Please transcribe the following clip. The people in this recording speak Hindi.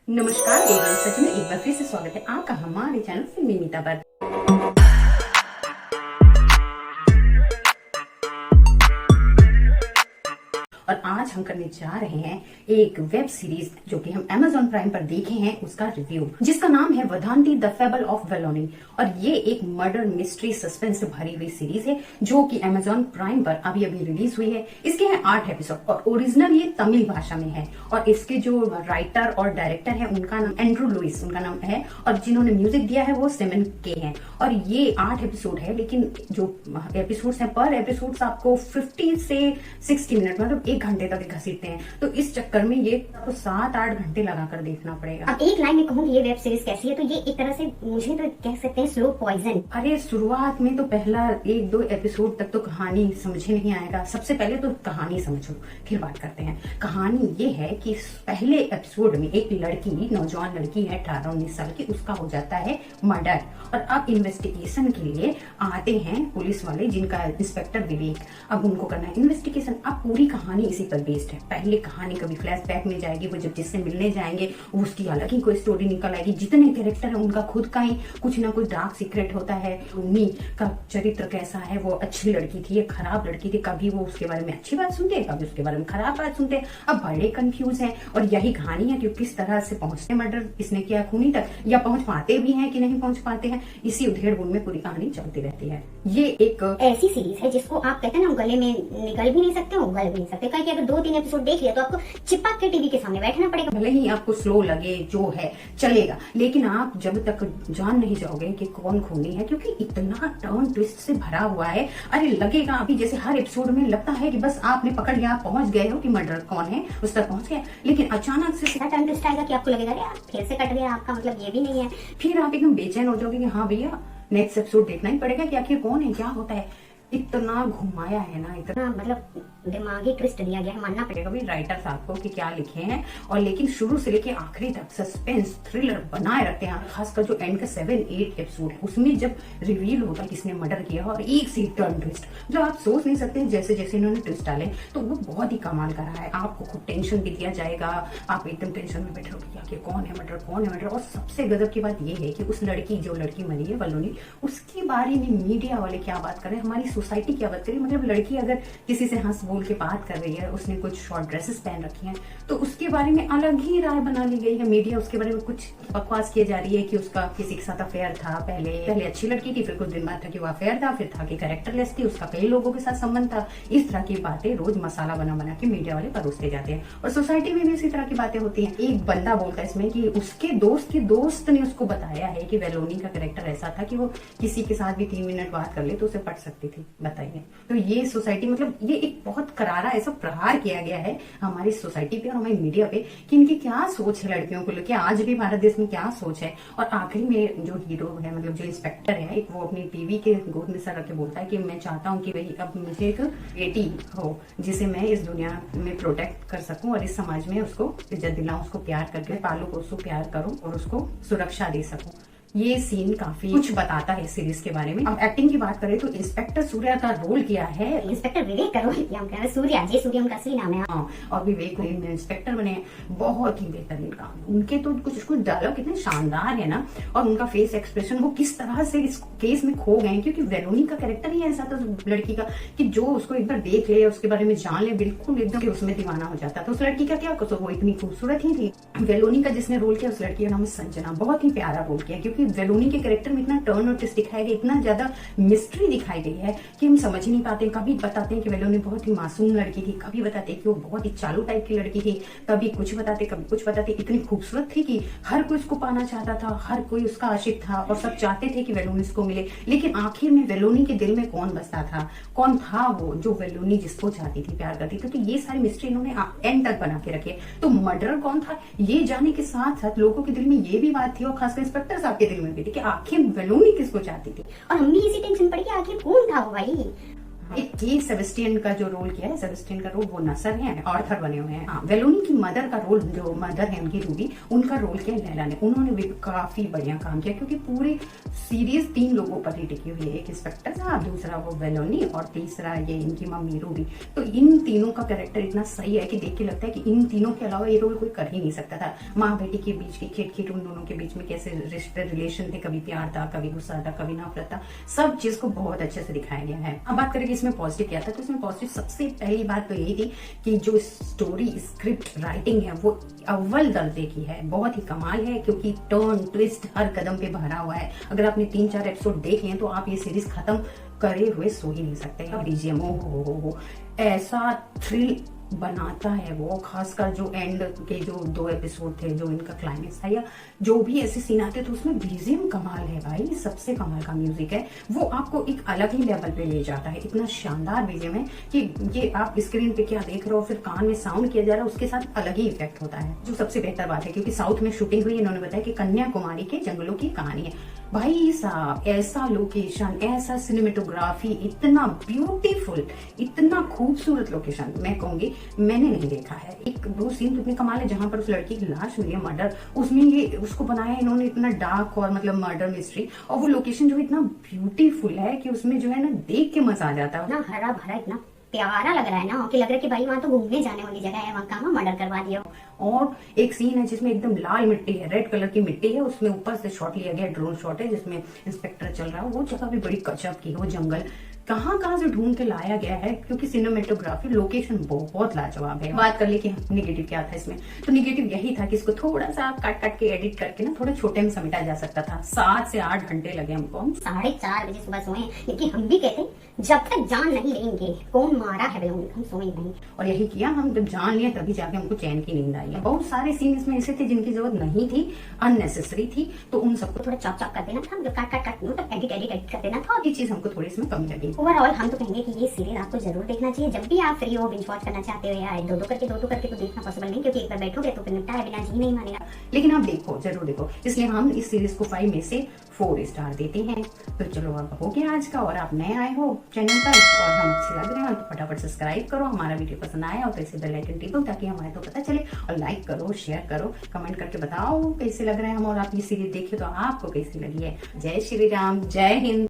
नमस्कार एवं सच में एक बार फिर से स्वागत है आपका हमारे चैनल फिल्मी मीता पर। और आज हम करने जा रहे हैं एक वेब सीरीज जो कि हम Amazon प्राइम पर देखे हैं उसका रिव्यू, जिसका नाम है वधांती द फेबल ऑफ वेलोनी। और ये एक मर्डर मिस्ट्री सस्पेंस से भरी हुई सीरीज है जो कि Amazon प्राइम पर अभी अभी रिलीज हुई है। इसके हैं 8 एपिसोड और ओरिजिनल ये तमिल भाषा में है। और इसके जो राइटर और डायरेक्टर है उनका नाम एंड्रू लुइस उनका नाम है, और जिन्होंने म्यूजिक दिया है वो सिमन के हैं। और ये 8 एपिसोड है, लेकिन जो एपिसोड है पर एपिसोड आपको 50 से 60 मिनट मतलब 1 घंटे तक घसीटते हैं। तो इस चक्कर में ये आपको 7-8 घंटे लगाकर देखना पड़ेगा। अब एक लाइन में कहूँ ये वेब सीरीज कैसी है, तो ये एक तरह से मुझे तो कह सकते हैं स्लो पॉइजन। अरे शुरुआत में तो पहला 1-2 एपिसोड तक तो कहानी समझे नहीं आएगा। सबसे पहले तो कहानी समझो, फिर बात करते हैं। कहानी ये है कि पहले एपिसोड में एक लड़की, नौजवान लड़की है 18-19 साल की, उसका हो जाता है मर्डर। और अब इन्वेस्टिगेशन के लिए आते हैं पुलिस वाले, जिनका इंस्पेक्टर विवेक। अब उनको करना है इन्वेस्टिगेशन। अब पूरी कहानी इसी पर बेस्ड है। पहले कहानी कभी फ्लैशबैक में जाएगी, वो जब जिससे मिलने जाएंगे उसकी अलग ही कोई स्टोरी निकल आएगी। जितने कैरेक्टर है उनका खुद का ही कुछ ना कुछ डार्क सीक्रेट होता है। उन्हीं का चरित्र कैसा है, वो अच्छी लड़की थी, एक खराब लड़की थी, कभी वो उसके बारे में अच्छी बात सुनते हैं, कभी उसके बारे में खराब बात सुनते हैं। अब बड़े कंफ्यूज है। और यही कहानी है कि किस तरह से पहुंचते मर्डर इसने किया खूनी तक, या पहुंच पाते भी हैं कि नहीं पहुंच पाते हैं। इसी उधेड़-बुन में पूरी कहानी चलती रहती है। ये एक ऐसी सीरीज है जिसको आप कहते हैं ना, गले में निकल भी नहीं सकते, उगल भी नहीं सकते। कहीं अगर 2-3 एपिसोड देख लिया तो आपको चिपक के टीवी के सामने बैठना पड़ेगा। भले ही आपको स्लो लगे, जो है चलेगा, लेकिन आप जब तक जान नहीं जाओगे कि कौन खूनी है, क्योंकि इतना टर्न ट्विस्ट से भरा हुआ है। अरे लगेगा अभी जैसे हर एपिसोड में लगता है कि बस आपने पकड़ लिया, आप पहुंच गए हो कि मर्डर कौन है उस तक पहुंच गए, लेकिन अचानक से टर्न ट्विस्ट आएगा कि आपको लगेगा यार फिर से कट गया, आपका मतलब ये भी नहीं है। फिर आप एकदम बेचैन हो जाओगे कि हाँ भैया नेक्स्ट एपिसोड देखना ही पड़ेगा कि आखिर कौन है, क्या होता है। इतना घुमाया है ना, इतना मतलब दिमागी ट्विस्ट दिया गया है, मानना पड़ेगा। भी राइटर साहब को कि क्या लिखे हैं। और लेकिन शुरू से लेके आखिरी तक सस्पेंस थ्रिलर बनाए रखते हैं। खासकर जो एंड का 7-8 एपिसोड है उसमें जब रिवील होता है किसने मर्डर किया, और एक से टर्न ट्विस्ट जो आप सोच नहीं सकते, जैसे जैसे इन्होंने ट्विस्ट डाले तो वो बहुत ही कमाल का रहा है। आपको खुद टेंशन भी दिया जाएगा, आप एकदम टेंशन में बैठे हो कि कौन है मर्डर, कौन है मर्डर। और सबसे गजब की बात ये है कि उस लड़की, जो लड़की मरी है वेलोनी, उसके बारे में मीडिया वाले क्या बात कर रहे हैं, हमारी सोसाइटी क्या बात कर रही है। मतलब लड़की अगर किसी से हंस बोल के बात कर रही है, उसने कुछ शॉर्ट ड्रेसेस पहन रखी हैं, तो उसके बारे में अलग ही राय बना ली गई है। मीडिया उसके बारे में कुछ बकवास किए जा रही है कि उसका किसी के साथ अफेयर था, पहले अच्छी लड़की थी, फिर कुछ दिन बाद था कि वो अफेयर था, फिर था कि कैरेक्टरलेस थी, उसका कई लोगों के साथ संबंध था। इस तरह की बातें रोज मसाला बना बना के मीडिया वाले परोसते जाते हैं। और सोसाइटी में भी इसी तरह की बातें होती हैं। एक बंदा बोलता है इसमें कि उसके दोस्त के दोस्त ने उसको बताया है कि वेलोनी का कैरेक्टर ऐसा था कि वो किसी के साथ भी 3 मिनट बात कर ले तो उसे पट सकती थी। बताइए, तो ये सोसाइटी, मतलब ये एक बहुत करारा ऐसा प्रहार किया गया है हमारी सोसाइटी पे और हमारी मीडिया पे कि इनकी क्या सोच है लड़कियों को लेकर, आज भी भारत देश में क्या सोच है। और आखिरी में जो हीरो है, मतलब जो इंस्पेक्टर है, एक वो अपनी टीवी के गोद में सर रख के बोलता है कि मैं चाहता हूँ कि भाई अब मुझे एक बेटी हो जिसे मैं इस दुनिया में प्रोटेक्ट कर सकूं और इस समाज में उसको इज्जत दिलाऊं, उसको प्यार करके पालू को, उसको प्यार करूं और उसको सुरक्षा दे सकूं। ये सीन काफी कुछ बताता है सीरीज के बारे में। अब एक्टिंग की बात करें तो इंस्पेक्टर सूर्या का रोल किया है, इंस्पेक्टर विवेक का रोल किया, हम कह रहे हैं सूर्या, जय सूर्या उनका असली नाम है। हाँ, और विवेक में इंस्पेक्टर बने, बहुत ही बेहतरीन काम। उनके तो कुछ डायलॉग कितने शानदार है ना, और उनका फेस एक्सप्रेशन, वो किस तरह से इस केस में खो गए। क्योंकि वेलोनी का कैरेक्टर ही ऐसा था लड़की का कि जो उसको एक बार देख ले, उसके बारे में जान ले, बिल्कुल एकदम उसमें दीवाना हो जाता। तो उस लड़की का क्या कसूर, वो इतनी खूबसूरत ही थी। वेलोनी का जिसने रोल किया उस लड़की का नाम है संजना। बहुत ही प्यारा रोल किया, क्योंकि वेलोनी के कैरेक्टर में इतना टर्न और ट्विस्ट दिखाया गया, इतना ज्यादा मिस्ट्री दिखाई गई है कि हम समझ ही नहीं पाते। कभी बताते हैं कि वेलोनी बहुत ही मासूम लड़की थी, कभी बताते हैं कि वो बहुत ही चालू टाइप की लड़की थी, कभी कुछ बताते, कभी कुछ बताते। इतनी खूबसूरत थी कि हर कोई उसको पाना चाहता था, हर कोई उसका आशिक था और सब चाहते थे कि वेलोनी उसको मिले। लेकिन आखिर में वेलोनी के दिल में कौन बसता था, कौन था वो जो वेलोनी जिसको चाहती थी, प्यार करती थी। तो ये सारी मिस्ट्री इन्होंने एंड तक बना के रखी। तो मर्डर कौन था ये जाने के साथ साथ लोगों के दिल में ये भी बात थी, और खासकर इंस्पेक्टर साहब के दिल में भी थी कि आखिर वेलोनी किसको चाहती थी। और हम भी इसी टेंशन पड़ी कि आखिर कौन था वो भाई। एक के सेबेस्टियन का जो रोल किया है, सेबेस्टियन का रोल वो नसर है, ऑर्थर बने हुए हैं। वेलोनी की मदर का रोल, जो मदर है उनकी रूबी, उनका रोल किया लैला ने। उन्होंने भी काफी बढ़िया काम किया क्योंकि पूरी सीरीज 3 लोगों पर ही टिकी हुई है। एक इंस्पेक्टर साहब, दूसरा वो वेलोनी और तीसरा ये इनकी मम्मी रूबी। तो इन तीनों का कैरेक्टर इतना सही है कि देख के लगता है कि इन तीनों के अलावा ये रोल कोई कर ही नहीं सकता था। माँ बेटी के बीच की खिटखिट, उन दोनों के बीच में कैसे रिश्ते रिलेशन थे, कभी प्यार था, कभी गुस्सा था, कभी नफरत था, सब चीज को बहुत अच्छे से दिखाया गया है। अब बात करें कि इसमें पॉजिटिव क्या था, तो इसमें पॉजिटिव सबसे पहली बात तो यही थी कि जो स्टोरी स्क्रिप्ट राइटिंग है वो अव्वल दर्जे की है, बहुत ही कमाल है क्योंकि टर्न ट्विस्ट हर कदम पे भरा हुआ है। अगर आपने 3-4 एपिसोड देख लिए तो आप ये सीरीज खत्म करे हुए सो ही नहीं सकते। अब डीजीएम हो ऐसा थ्रिल बनाता है वो, खासकर जो एंड के जो 2 एपिसोड थे, जो इनका क्लाइमेक्स था, या जो भी ऐसे सीन आते तो उसमें बीजीएम कमाल है भाई, सबसे कमाल का म्यूजिक है। वो आपको एक अलग ही लेवल पे ले जाता है, इतना शानदार बीजीएम है कि ये आप स्क्रीन पे क्या देख रहे हो, फिर कान में साउंड किया जा रहा है, उसके साथ अलग ही इफेक्ट होता है, जो सबसे बेहतर बात है। क्योंकि साउथ में शूटिंग हुई, इन्होंने बताया कि कन्याकुमारी के जंगलों की कहानी है। भाई साहब, ऐसा लोकेशन, ऐसा सिनेमेटोग्राफी, इतना ब्यूटीफुल, इतना खूबसूरत लोकेशन मैं कहूंगी मैंने नहीं देखा है। 1-2 सीन तो इतने कमाल है, जहां पर उस लड़की की लाश हुई है, मर्डर, उसमें ये उसको बनाया इन्होंने इतना डार्क और मतलब मर्डर मिस्ट्री, और वो लोकेशन जो इतना ब्यूटीफुल है कि उसमें जो है ना देख के मजा आ जाता है। ना हरा भरा, इतना प्यारा लग रहा है ना कि लग रहा है कि भाई वहाँ तो घूमने जाने वाली जगह है, वहाँ कहाँ मर्डर करवा दिया। और एक सीन है जिसमें एकदम लाल मिट्टी है, रेड कलर की मिट्टी है, उसमें ऊपर से शॉट लिया गया, ड्रोन शॉट है जिसमें इंस्पेक्टर चल रहा है। वो जगह भी बड़ी गजब की है, वो जंगल कहाँ से ढूंढ के लाया गया है, क्योंकि सिनेमेटोग्राफी लोकेशन बहुत लाजवाब है। बात कर ले कि निगेटिव क्या था इसमें, तो निगेटिव यही था कि इसको थोड़ा सा काट के एडिट करके ना थोड़े छोटे में समेटा जा सकता था। 7 से 8 घंटे लगे हमको। हम 4:30 बजे सुबह सोए, लेकिन हम भी कहते जब तक जान नहीं लेंगे कौन मारा है वेलोनी, हम सोए नहीं। और यही किया, हम जब जान लिया तभी जाके हमको चैन की नींद आई है। बहुत सारे सीन इसमें ऐसे थे जिनकी जरूरत नहीं थी, अननेसेसरी थी, तो उन सबको थोड़ा चॉप कर देना था, मतलब काट मतलब एडिट कर देना था। ये चीज हमको थोड़ी इसमें कमी लगी। ओवरऑल हम तो कहेंगे कि ये सीरियल आपको जरूर देखना चाहिए। जब भी आप फ्री हो, बिंज वॉच करना चाहते हो, या 2-2 करके तो देखना पॉसिबल नहीं, क्योंकि एक बार बैठोगे तो फिर निपटा है बिना जी नहीं मानेगा। लेकिन आप देखो, जरूर देखो, इसलिए हम इस सीरीज को 5 में से 4 स्टार देते हैं। तो चलो अब हो गया आज का, और आप नए आए हो चैनल पर और हम अच्छे लग रहे हैं तो फटाफट सब्सक्राइब करो, हमारा वीडियो पसंद आया और इसे बेल आइकन टिपो ताकि हमारे तो पता चले, और लाइक करो, शेयर करो, कमेंट करके बताओ कैसे लग रहे हैं हम, और आप ये सीरीज देखिए तो आपको कैसी लगी है। जय श्री राम, जय हिंद।